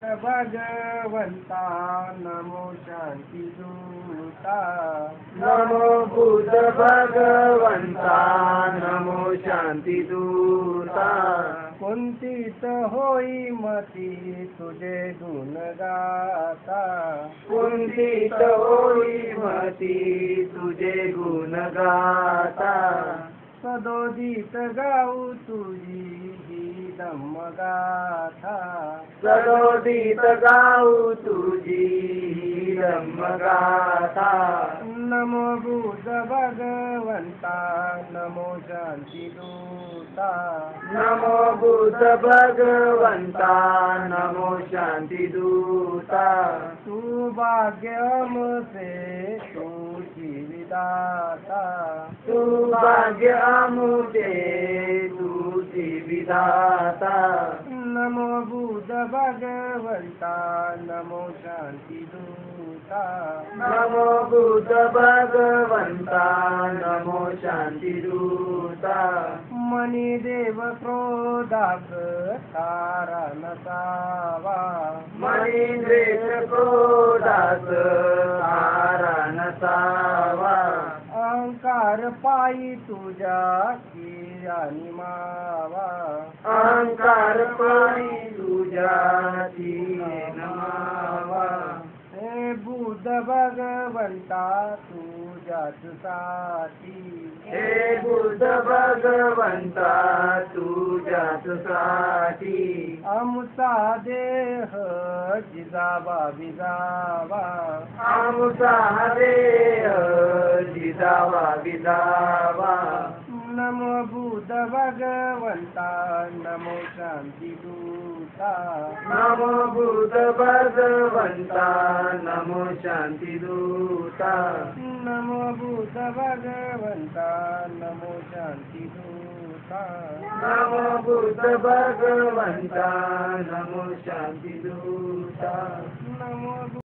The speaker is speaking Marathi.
भगवंता नमो शांती दूता। नमो बुद्ध भगवंता नमो शांती दूता। कुंठित होई मती तुझे गुण गाता। कुंठित होई मती तुझे गुण गाता। सदोदित गाऊ तुझी ही धम्मगाथा। सदोदित गाऊ तुझी धम्मगाथा। नमो बुद्ध भगवंता नमो शांती दूता। नमो बुद्ध भगवंता नमो शांती दूता। तू भाग्यम से तू विदाता। तू भाग्य अमुते तुझी विधाता। नमो बुद्ध भगवंता नमो शांती दूता। नमो बुद्ध भगवंता नमो शांती दूता। मनी देव क्रोधास तारा नसावा। मनींद्रेश क्रोधास तारा नसावा। अहंकार पायी तुझ्या किरानी मावा। अहंकार पायी तुझ्याची नमावा। हे बुद्ध भगवंता तुझ्याच साठी। हे बुद्ध भगवंता तुझ्याच साठी। आमचा देह जिजावा विजावा। आमचा देह जिजावा विजावा। नमो बुद्ध भगवंता नमो शांती दूता। नमो बुद्ध भगवंता नमो शांती दूता। नमो बुद्ध भगवंता नमो शांती दूता। नमो बुद्ध भगवंता नमो शांती दूता। नमो